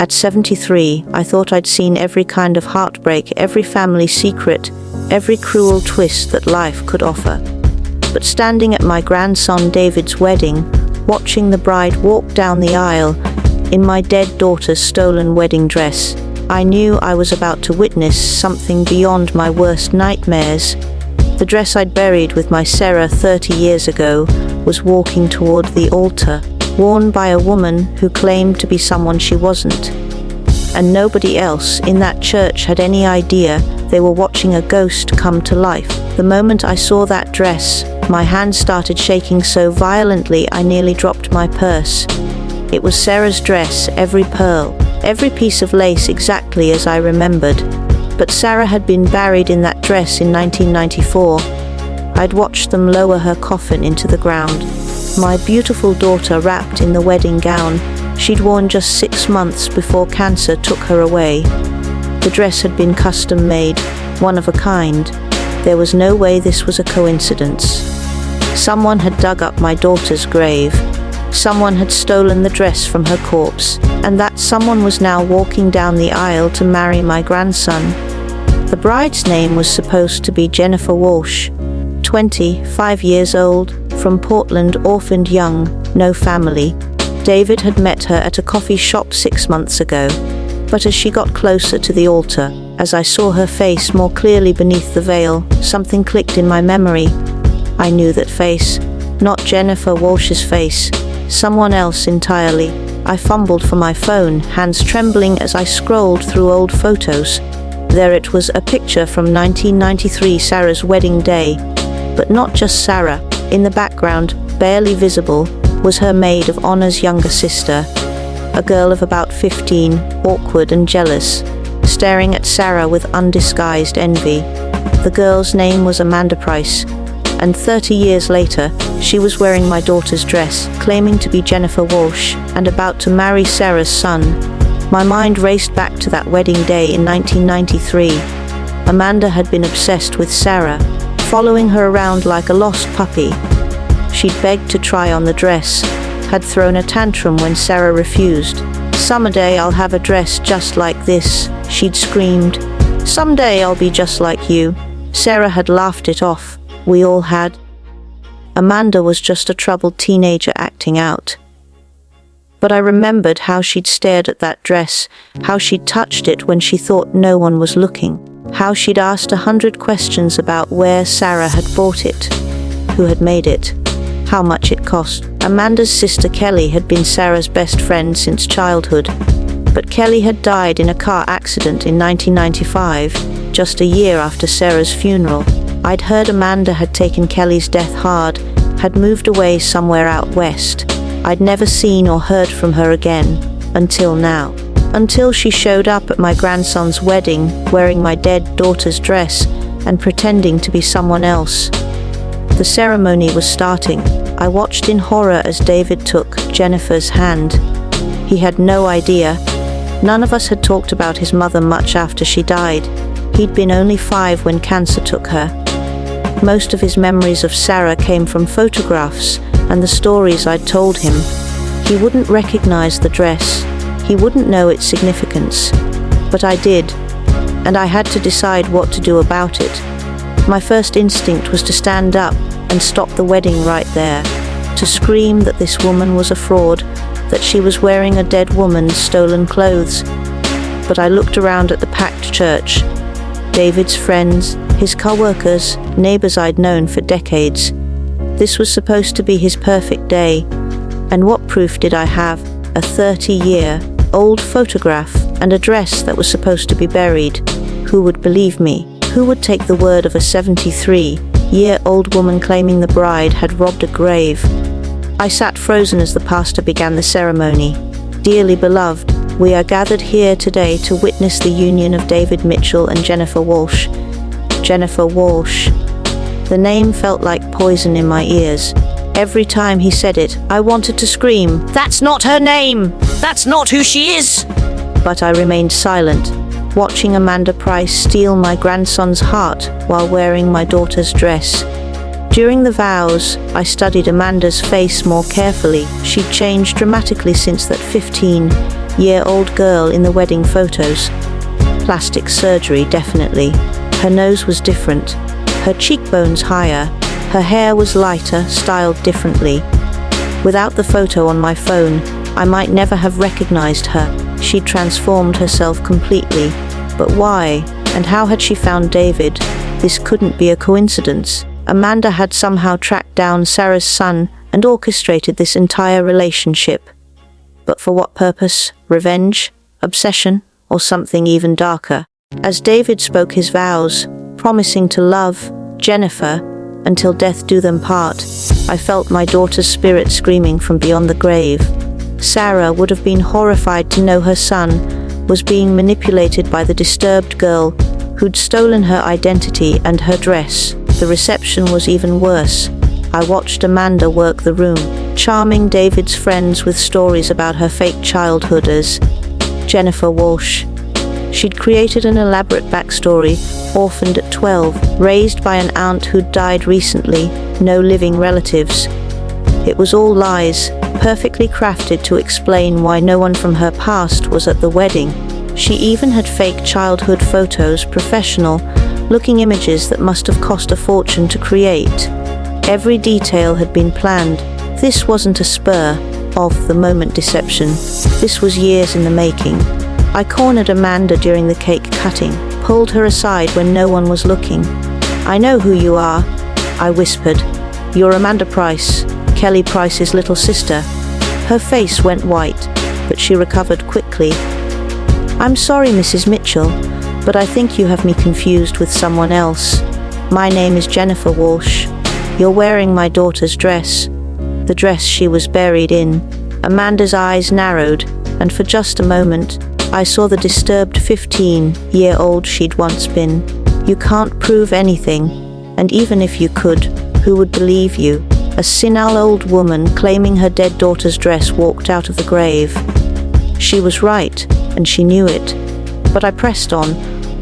At 73, I thought I'd seen every kind of heartbreak, every family secret, every cruel twist that life could offer. But standing at my grandson David's wedding, watching the bride walk down the aisle in my dead daughter's stolen wedding dress, I knew I was about to witness something beyond my worst nightmares. The dress I'd buried with my Sarah 30 years ago was walking toward the altar, worn by a woman who claimed to be someone she wasn't. And nobody else in that church had any idea they were watching a ghost come to life. The moment I saw that dress, my hand started shaking so violently I nearly dropped my purse. It was Sarah's dress, every pearl, every piece of lace exactly as I remembered. But Sarah had been buried in that dress in 1994. I'd watched them lower her coffin into the ground. My beautiful daughter wrapped in the wedding gown she'd worn just 6 months before cancer took her away. The dress had been custom made, one of a kind. There was no way this was a coincidence. Someone had dug up my daughter's grave. Someone had stolen the dress from her corpse, and that someone was now walking down the aisle to marry my grandson. The bride's name was supposed to be Jennifer Walsh, 25 years old, from Portland, orphaned young, no family. David had met her at a coffee shop 6 months ago, but as she got closer to the altar, as I saw her face more clearly beneath the veil, something clicked in my memory. I knew that face, not Jennifer Walsh's face, someone else entirely. I fumbled for my phone, hands trembling as I scrolled through old photos. There it was, a picture from 1993, Sarah's wedding day. But not just Sarah. In the background, barely visible, was her maid of honor's younger sister, a girl of about 15, awkward and jealous, staring at Sarah with undisguised envy. The girl's name was Amanda Price, and 30 years later, she was wearing my daughter's dress, claiming to be Jennifer Walsh, and about to marry Sarah's son. My mind raced back to that wedding day in 1993. Amanda had been obsessed with Sarah, following her around like a lost puppy. She'd begged to try on the dress, had thrown a tantrum when Sarah refused. "Someday I'll have a dress just like this," she'd screamed. "Someday I'll be just like you." Sarah had laughed it off. We all had. Amanda was just a troubled teenager acting out. But I remembered how she'd stared at that dress, how she'd touched it when she thought no one was looking, how she'd asked 100 questions about where Sarah had bought it, who had made it, how much it cost. Amanda's sister Kelly had been Sarah's best friend since childhood, but Kelly had died in a car accident in 1995, just a year after Sarah's funeral. I'd heard Amanda had taken Kelly's death hard, had moved away somewhere out west. I'd never seen or heard from her again, until now. Until she showed up at my grandson's wedding, wearing my dead daughter's dress and pretending to be someone else. The ceremony was starting. I watched in horror as David took Jennifer's hand. He had no idea. None of us had talked about his mother much after she died. He'd been only 5 when cancer took her. Most of his memories of Sarah came from photographs and the stories I'd told him. He wouldn't recognize the dress. He wouldn't know its significance. But I did, and I had to decide what to do about it. My first instinct was to stand up and stop the wedding right there, to scream that this woman was a fraud, that she was wearing a dead woman's stolen clothes. But I looked around at the packed church. David's friends, his co-workers, neighbors I'd known for decades. This was supposed to be his perfect day. And what proof did I have? A 30-year-old photograph and a dress that was supposed to be buried. Who would believe me? Who would take the word of a 73-year-old woman claiming the bride had robbed a grave? I sat frozen as the pastor began the ceremony. Dearly beloved, we are gathered here today to witness the union of David Mitchell and Jennifer Walsh. Jennifer Walsh. The name felt like poison in my ears. Every time he said it, I wanted to scream, "That's not her name! That's not who she is!" But I remained silent, watching Amanda Price steal my grandson's heart while wearing my daughter's dress. During the vows, I studied Amanda's face more carefully. She'd changed dramatically since that 14-year-old girl in the wedding photos. Plastic surgery, definitely. Her nose was different, her cheekbones higher, her hair was lighter, styled differently. Without the photo on my phone, I might never have recognized her. She'd transformed herself completely. But why? And how had she found David? This couldn't be a coincidence. Amanda had somehow tracked down Sarah's son and orchestrated this entire relationship. But for what purpose? Revenge? Obsession? Or something even darker? As David spoke his vows, promising to love Jennifer until death do them part, I felt my daughter's spirit screaming from beyond the grave. Sarah would have been horrified to know her son was being manipulated by the disturbed girl who'd stolen her identity and her dress. The reception was even worse. I watched Amanda work the room, charming David's friends with stories about her fake childhood as Jennifer Walsh. She'd created an elaborate backstory, orphaned at 12, raised by an aunt who'd died recently, no living relatives. It was all lies, perfectly crafted to explain why no one from her past was at the wedding. She even had fake childhood photos, professional-looking images that must have cost a fortune to create. Every detail had been planned. This wasn't a spur-of-the-moment deception. This was years in the making. I cornered Amanda during the cake cutting, pulled her aside when no one was looking. "I know who you are," I whispered. "You're Amanda Price, Kelly Price's little sister." Her face went white, but she recovered quickly. "I'm sorry, Mrs. Mitchell, but I think you have me confused with someone else. My name is Jennifer Walsh. You're wearing my daughter's dress, the dress she was buried in." Amanda's eyes narrowed, and for just a moment, I saw the disturbed 15-year-old she'd once been. "You can't prove anything, and even if you could, who would believe you?" A senile old woman claiming her dead daughter's dress walked out of the grave. She was right, and she knew it. But I pressed on.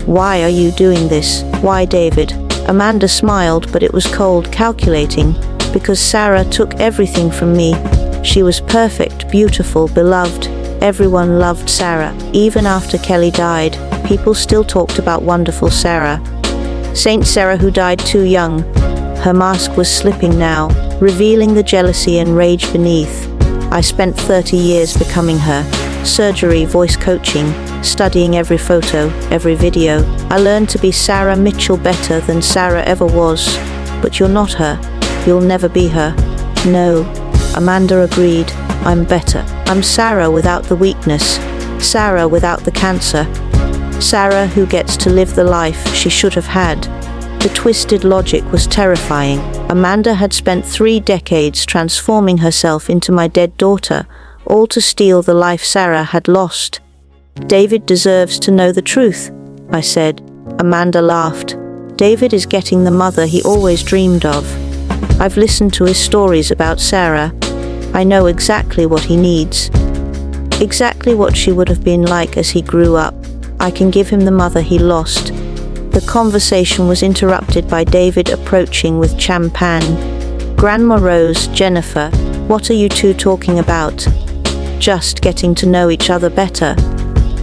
"Why are you doing this? Why, David?" Amanda smiled, but it was cold, calculating, because Sarah took everything from me. She was perfect, beautiful, beloved. Everyone loved Sarah. Even after Kelly died, people still talked about wonderful Sarah. Saint Sarah who died too young. Her mask was slipping now, revealing the jealousy and rage beneath. I spent 30 years becoming her. Surgery, voice coaching, studying every photo, every video. I learned to be Sarah Mitchell better than Sarah ever was. But you're not her. You'll never be her. No. Amanda agreed. I'm better. I'm Sarah without the weakness. Sarah without the cancer. Sarah who gets to live the life she should have had. The twisted logic was terrifying. Amanda had spent 3 decades transforming herself into my dead daughter, all to steal the life Sarah had lost. "David deserves to know the truth," I said. Amanda laughed. "David is getting the mother he always dreamed of. I've listened to his stories about Sarah. I know exactly what he needs. Exactly what she would have been like as he grew up. I can give him the mother he lost." The conversation was interrupted by David approaching with champagne. Grandma Rose, "Jennifer, what are you two talking about?" "Just getting to know each other better,"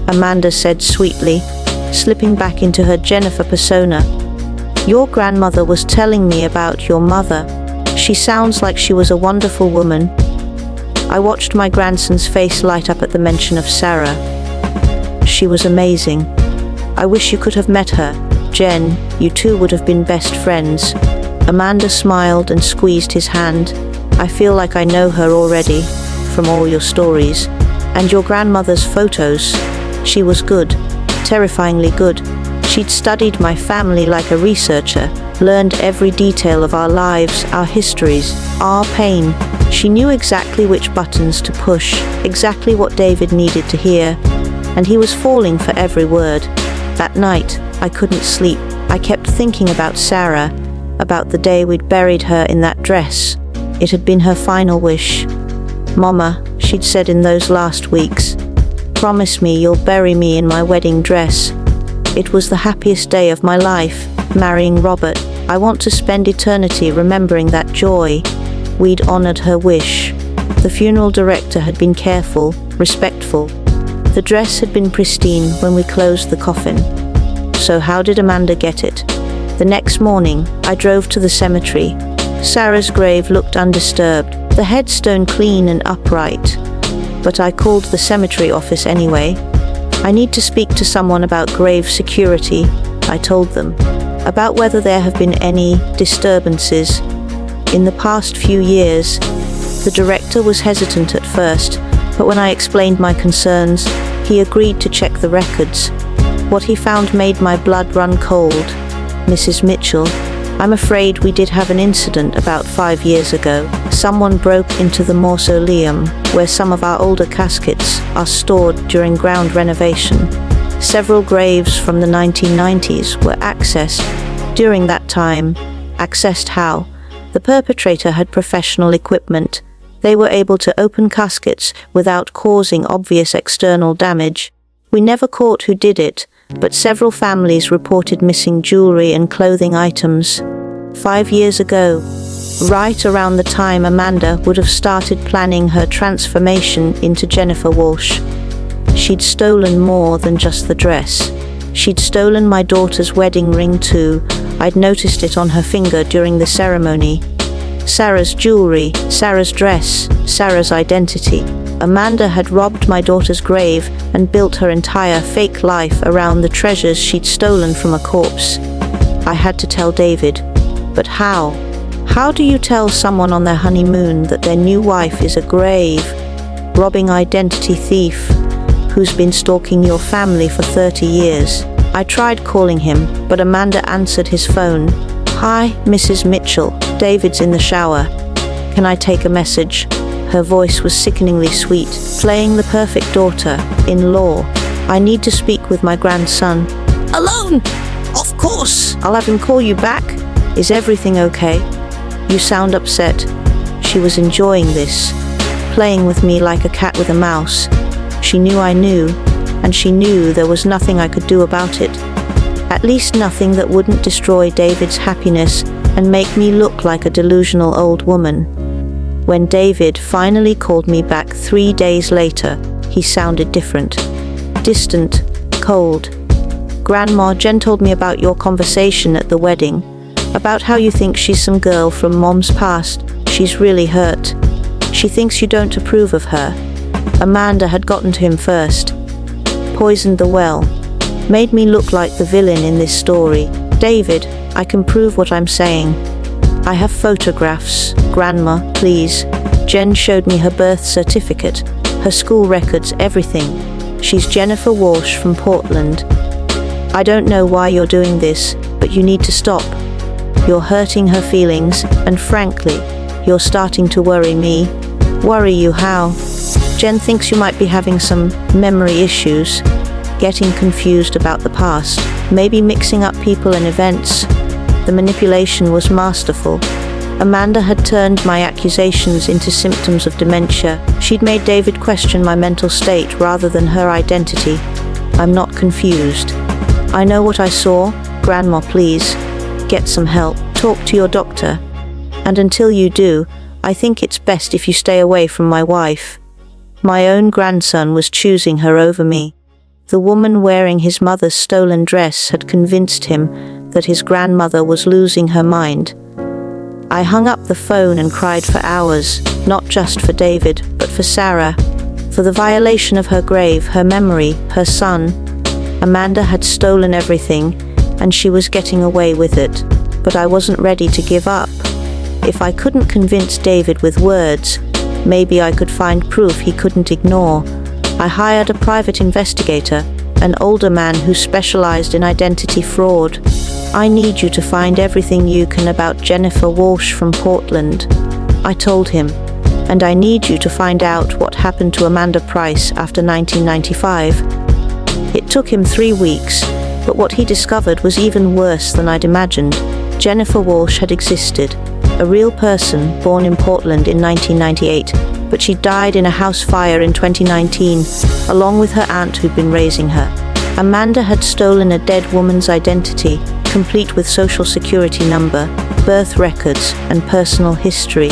Amanda said sweetly, slipping back into her Jennifer persona. "Your grandmother was telling me about your mother. She sounds like she was a wonderful woman." I watched my grandson's face light up at the mention of Sarah. "She was amazing. I wish you could have met her. Jen, you two would have been best friends." Amanda smiled and squeezed his hand. "I feel like I know her already, from all your stories. And your grandmother's photos. She was good, terrifyingly good. She'd studied my family like a researcher, learned every detail of our lives, our histories, our pain. She knew exactly which buttons to push, exactly what David needed to hear, and he was falling for every word. That night, I couldn't sleep. I kept thinking about Sarah, about the day we'd buried her in that dress. It had been her final wish. "Mama," she'd said in those last weeks, "promise me you'll bury me in my wedding dress." It was the happiest day of my life, marrying Robert. I want to spend eternity remembering that joy. We'd honored her wish. The funeral director had been careful, respectful. The dress had been pristine when we closed the coffin. So how did Amanda get it? The next morning, I drove to the cemetery. Sarah's grave looked undisturbed, the headstone clean and upright. But I called the cemetery office anyway. I need to speak to someone about grave security, I told them, about whether there have been any disturbances. In the past few years, the director was hesitant at first, but when I explained my concerns, he agreed to check the records. What he found made my blood run cold. Mrs. Mitchell, I'm afraid we did have an incident about 5 years ago. Someone broke into the mausoleum, where some of our older caskets are stored during ground renovation. Several graves from the 1990s were accessed. During that time, accessed how? The perpetrator had professional equipment. They were able to open caskets without causing obvious external damage. We never caught who did it, but several families reported missing jewelry and clothing items. 5 years ago, right around the time Amanda would have started planning her transformation into Jennifer Walsh. She'd stolen more than just the dress. She'd stolen my daughter's wedding ring too. I'd noticed it on her finger during the ceremony. Sarah's jewelry, Sarah's dress, Sarah's identity. Amanda had robbed my daughter's grave and built her entire fake life around the treasures she'd stolen from a corpse. I had to tell David. But how? How do you tell someone on their honeymoon that their new wife is a grave, robbing identity thief who's been stalking your family for 30 years? I tried calling him, but Amanda answered his phone. Hi, Mrs. Mitchell. David's in the shower. Can I take a message? Her voice was sickeningly sweet, playing the perfect daughter-in-law. I need to speak with my grandson. Alone? Of course. I'll have him call you back. Is everything okay? You sound upset. She was enjoying this, playing with me like a cat with a mouse. She knew I knew, and she knew there was nothing I could do about it. At least nothing that wouldn't destroy David's happiness and make me look like a delusional old woman. When David finally called me back 3 days later, he sounded different. Distant, cold. Grandma, Jen told me about your conversation at the wedding, about how you think she's some girl from Mom's past. She's really hurt. She thinks you don't approve of her. Amanda had gotten to him first. Poisoned the well. Made me look like the villain in this story. David, I can prove what I'm saying. I have photographs. Grandma, please. Jen showed me her birth certificate, her school records, everything. She's Jennifer Walsh from Portland. I don't know why you're doing this, but you need to stop. You're hurting her feelings, and frankly, you're starting to worry me. Worry you how? Jen thinks you might be having some memory issues, getting confused about the past, maybe mixing up people and events. The manipulation was masterful. Amanda had turned my accusations into symptoms of dementia. She'd made David question my mental state rather than her identity. I'm not confused. I know what I saw. Grandma, please. Get some help. Talk to your doctor. And until you do, I think it's best if you stay away from my wife. My own grandson was choosing her over me. The woman wearing his mother's stolen dress had convinced him that his grandmother was losing her mind. I hung up the phone and cried for hours, not just for David, but for Sarah, for the violation of her grave, her memory, her son. Amanda had stolen everything, and she was getting away with it. But I wasn't ready to give up. If I couldn't convince David with words, maybe I could find proof he couldn't ignore. I hired a private investigator, an older man who specialized in identity fraud. I need you to find everything you can about Jennifer Walsh from Portland, I told him, and I need you to find out what happened to Amanda Price after 1995. It took him 3 weeks, but what he discovered was even worse than I'd imagined. Jennifer Walsh had existed, a real person born in Portland in 1998, but she died in a house fire in 2019, along with her aunt who'd been raising her. Amanda had stolen a dead woman's identity, complete with social security number, birth records, and personal history.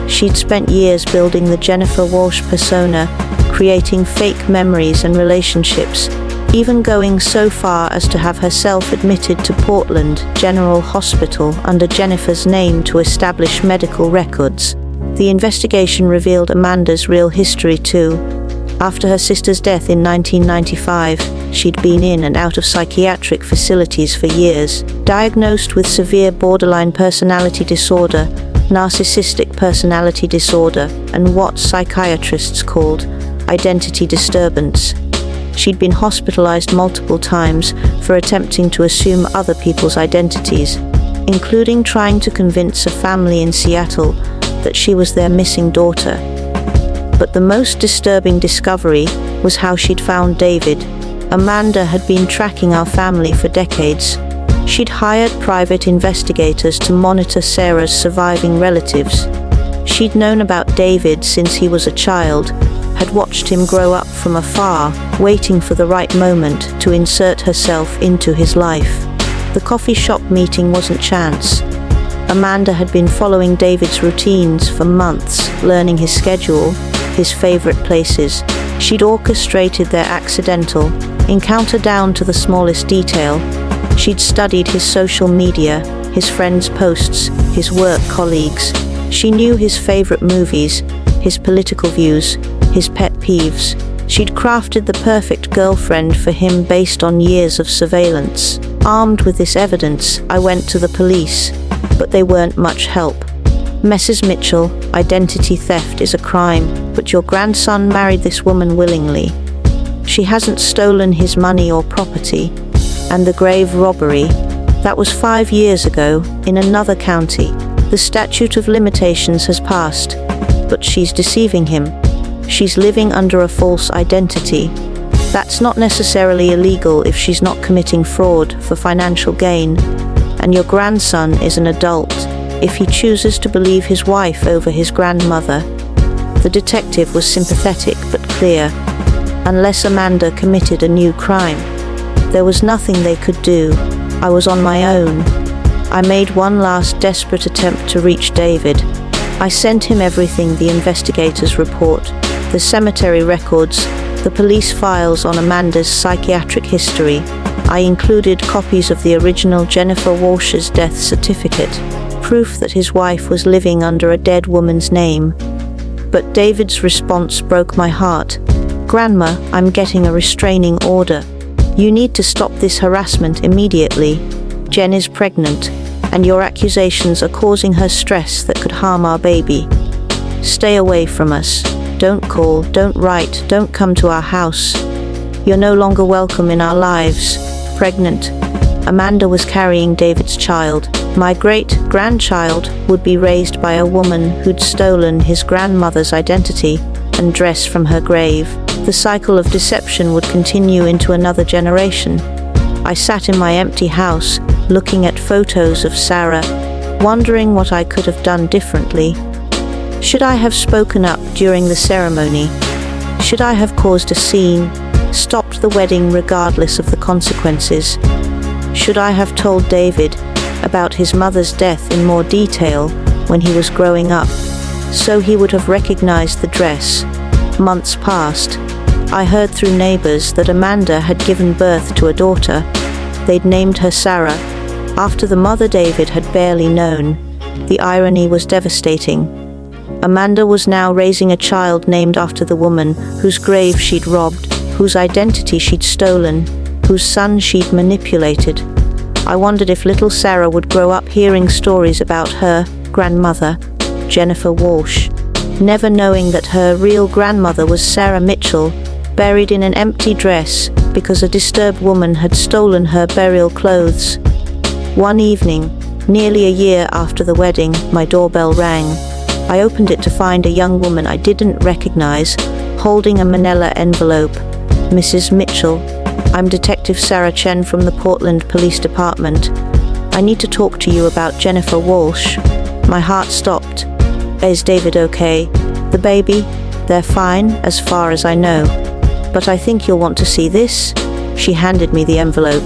She'd spent years building the Jennifer Walsh persona, creating fake memories and relationships, even going so far as to have herself admitted to Portland General Hospital under Jennifer's name to establish medical records. The investigation revealed Amanda's real history too. After her sister's death in 1995, she'd been in and out of psychiatric facilities for years, diagnosed with severe borderline personality disorder, narcissistic personality disorder, and what psychiatrists called identity disturbance. She'd been hospitalized multiple times for attempting to assume other people's identities, including trying to convince a family in Seattle that she was their missing daughter. But the most disturbing discovery was how she'd found David. Amanda had been tracking our family for decades. She'd hired private investigators to monitor Sarah's surviving relatives. She'd known about David since he was a child, had watched him grow up from afar, waiting for the right moment to insert herself into his life. The coffee shop meeting wasn't chance. Amanda had been following David's routines for months, learning his schedule, his favorite places. She'd orchestrated their accidental encounter down to the smallest detail. She'd studied his social media, his friends' posts, his work colleagues. She knew his favorite movies, his political views, his pet peeves. She'd crafted the perfect girlfriend for him based on years of surveillance. Armed with this evidence, I went to the police, but they weren't much help. Mrs. Mitchell, identity theft is a crime, but your grandson married this woman willingly. She hasn't stolen his money or property. And the grave robbery, that was 5 years ago, in another county. The statute of limitations has passed, but she's deceiving him. She's living under a false identity. That's not necessarily illegal if she's not committing fraud for financial gain. And your grandson is an adult if he chooses to believe his wife over his grandmother. The detective was sympathetic but clear. Unless Amanda committed a new crime, there was nothing they could do. I was on my own. I made one last desperate attempt to reach David. I sent him everything: the investigators' report, the cemetery records, the police files on Amanda's psychiatric history. I included copies of the original Jennifer Walsh's death certificate, proof that his wife was living under a dead woman's name. But David's response broke my heart. "Grandma, I'm getting a restraining order. You need to stop this harassment immediately. Jen is pregnant, and your accusations are causing her stress that could harm our baby. Stay away from us. Don't call, don't write, don't come to our house. You're no longer welcome in our lives." Pregnant, Amanda was carrying David's child. My great-grandchild would be raised by a woman who'd stolen his grandmother's identity and dress from her grave. The cycle of deception would continue into another generation. I sat in my empty house, looking at photos of Sarah, wondering what I could have done differently. Should I have spoken up during the ceremony? Should I have caused a scene, stopped the wedding regardless of the consequences? Should I have told David about his mother's death in more detail when he was growing up, so he would have recognized the dress? Months passed. I heard through neighbors that Amanda had given birth to a daughter. They'd named her Sarah, after the mother David had barely known. The irony was devastating. Amanda was now raising a child named after the woman whose grave she'd robbed, whose identity she'd stolen, whose son she'd manipulated. I wondered if little Sarah would grow up hearing stories about her grandmother, Jennifer Walsh, never knowing that her real grandmother was Sarah Mitchell, buried in an empty dress because a disturbed woman had stolen her burial clothes. One evening, nearly a year after the wedding, my doorbell rang. I opened it to find a young woman I didn't recognize, holding a manila envelope. "Mrs. Mitchell, I'm Detective Sarah Chen from the Portland Police Department. I need to talk to you about Jennifer Walsh." My heart stopped. "Is David okay? The baby? They're fine, as far as I know. But I think you'll want to see this." She handed me the envelope.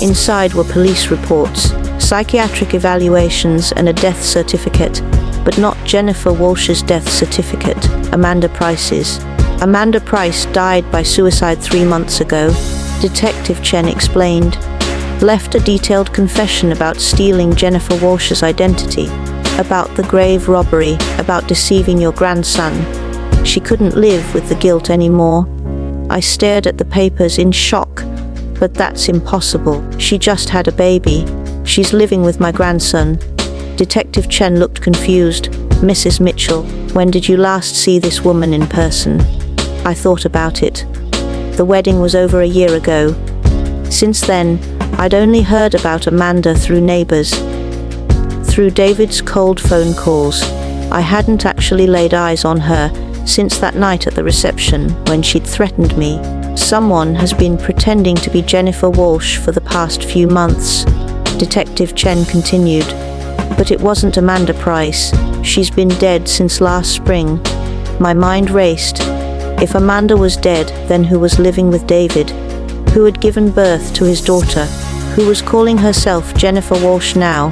Inside were police reports, psychiatric evaluations, and a death certificate. but not Jennifer Walsh's death certificate, Amanda Price's. Amanda Price died by suicide 3 months ago, Detective Chen explained. Left a detailed confession about stealing Jennifer Walsh's identity, about the grave robbery, about deceiving your grandson. She couldn't live with the guilt anymore. I stared at the papers in shock. But that's impossible. She just had a baby. She's living with my grandson. Detective Chen looked confused. Mrs. Mitchell, when did you last see this woman in person? I thought about it. The wedding was over a year ago. Since then, I'd only heard about Amanda through neighbors. Through David's cold phone calls. I hadn't actually laid eyes on her since that night at the reception when she'd threatened me. Someone has been pretending to be Jennifer Walsh for the past few months, Detective Chen continued. But it wasn't Amanda Price. She's been dead since last spring. My mind raced. If Amanda was dead, then who was living with David? Who had given birth to his daughter? Who was calling herself Jennifer Walsh now?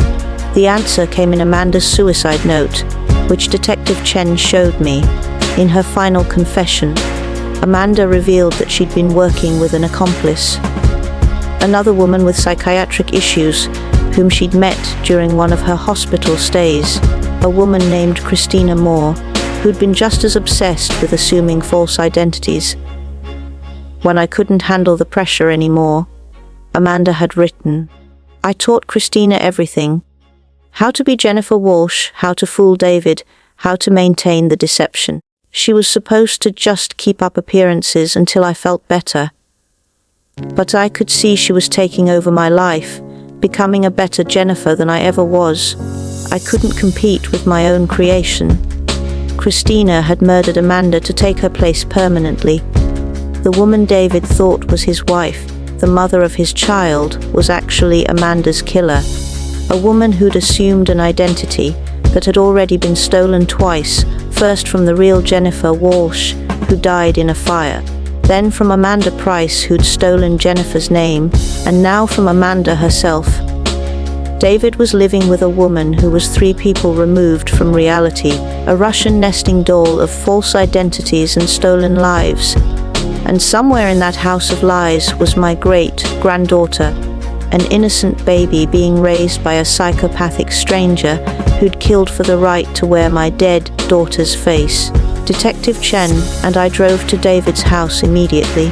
The answer came in Amanda's suicide note, which Detective Chen showed me. In her final confession, Amanda revealed that she'd been working with an accomplice, another woman with psychiatric issues, whom she'd met during one of her hospital stays, a woman named Christina Moore, who'd been just as obsessed with assuming false identities. When I couldn't handle the pressure anymore, Amanda had written, I taught Christina everything. How to be Jennifer Walsh, how to fool David, how to maintain the deception. She was supposed to just keep up appearances until I felt better. But I could see she was taking over my life, becoming a better Jennifer than I ever was. I couldn't compete with my own creation. Christina had murdered Amanda to take her place permanently. The woman David thought was his wife, the mother of his child, was actually Amanda's killer. A woman who'd assumed an identity that had already been stolen twice, first from the real Jennifer Walsh, who died in a fire, then from Amanda Price, who'd stolen Jennifer's name, and now from Amanda herself. David was living with a woman who was 3 people removed from reality, a Russian nesting doll of false identities and stolen lives. And somewhere in that house of lies was my great-granddaughter, an innocent baby being raised by a psychopathic stranger who'd killed for the right to wear my dead daughter's face. Detective Chen and I drove to David's house immediately.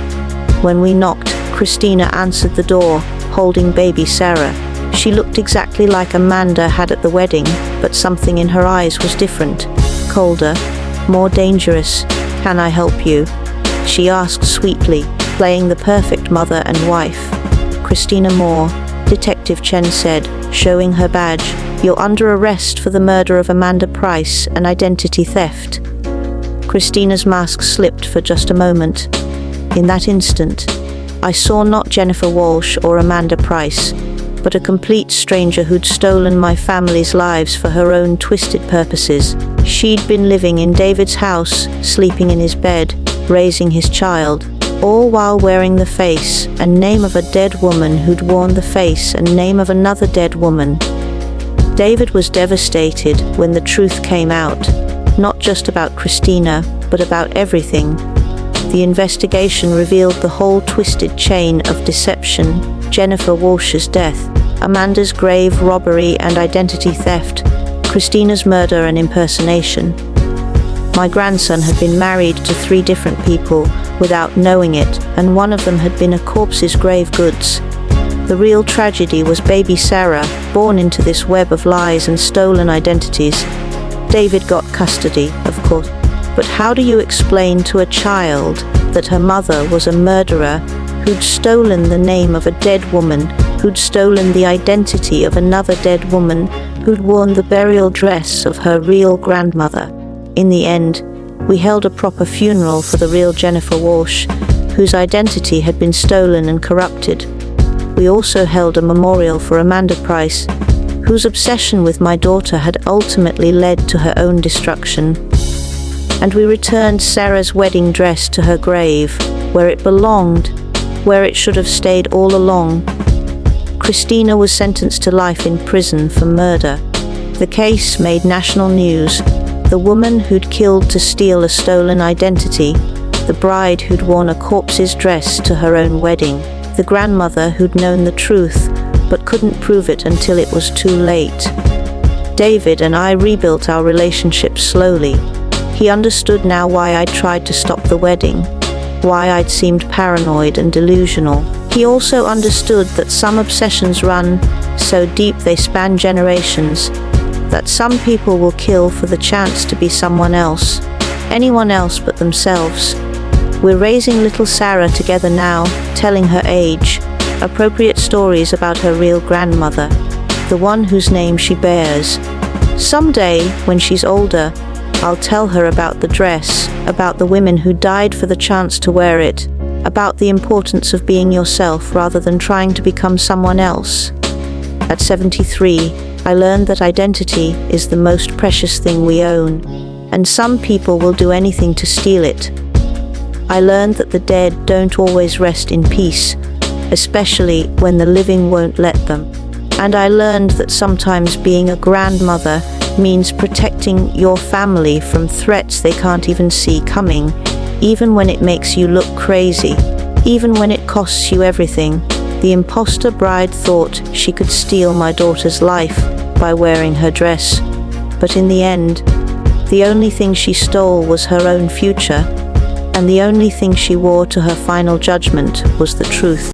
When we knocked, Christina answered the door, holding baby Sarah. She looked exactly like Amanda had at the wedding, but something in her eyes was different, colder, more dangerous. Can I help you? She asked sweetly, playing the perfect mother and wife. Christina Moore, Detective Chen said, showing her badge. You're under arrest for the murder of Amanda Price and identity theft. Christina's mask slipped for just a moment. In that instant, I saw not Jennifer Walsh or Amanda Price, but a complete stranger who'd stolen my family's lives for her own twisted purposes. She'd been living in David's house, sleeping in his bed, raising his child, all while wearing the face and name of a dead woman who'd worn the face and name of another dead woman. David was devastated when the truth came out, not just about Christina, but about everything. The investigation revealed the whole twisted chain of deception: Jennifer Walsh's death, Amanda's grave robbery and identity theft, Christina's murder and impersonation. My grandson had been married to 3 different people without knowing it, and one of them had been a corpse's grave goods. The real tragedy was baby Sarah, born into this web of lies and stolen identities. David got custody, of course, but how do you explain to a child that her mother was a murderer who'd stolen the name of a dead woman, who'd stolen the identity of another dead woman, who'd worn the burial dress of her real grandmother? In the end, we held a proper funeral for the real Jennifer Walsh, whose identity had been stolen and corrupted. We also held a memorial for Amanda Price, whose obsession with my daughter had ultimately led to her own destruction. And we returned Sarah's wedding dress to her grave, where it belonged, where it should have stayed all along. Christina was sentenced to life in prison for murder. The case made national news. The woman who'd killed to steal a stolen identity, the bride who'd worn a corpse's dress to her own wedding, the grandmother who'd known the truth but couldn't prove it until it was too late. David and I rebuilt our relationship slowly. He understood now why I'd tried to stop the wedding, why I'd seemed paranoid and delusional. He also understood that some obsessions run so deep they span generations, that some people will kill for the chance to be someone else, anyone else but themselves. We're raising little Sarah together now, telling her age, appropriate stories about her real grandmother, the one whose name she bears. Someday, when she's older, I'll tell her about the dress, about the women who died for the chance to wear it, about the importance of being yourself rather than trying to become someone else. At 73, I learned that identity is the most precious thing we own, and some people will do anything to steal it. I learned that the dead don't always rest in peace, especially when the living won't let them. And I learned that sometimes being a grandmother means protecting your family from threats they can't even see coming, even when it makes you look crazy, even when it costs you everything. The imposter bride thought she could steal my daughter's life by wearing her dress, but in the end, the only thing she stole was her own future, and the only thing she wore to her final judgment was the truth.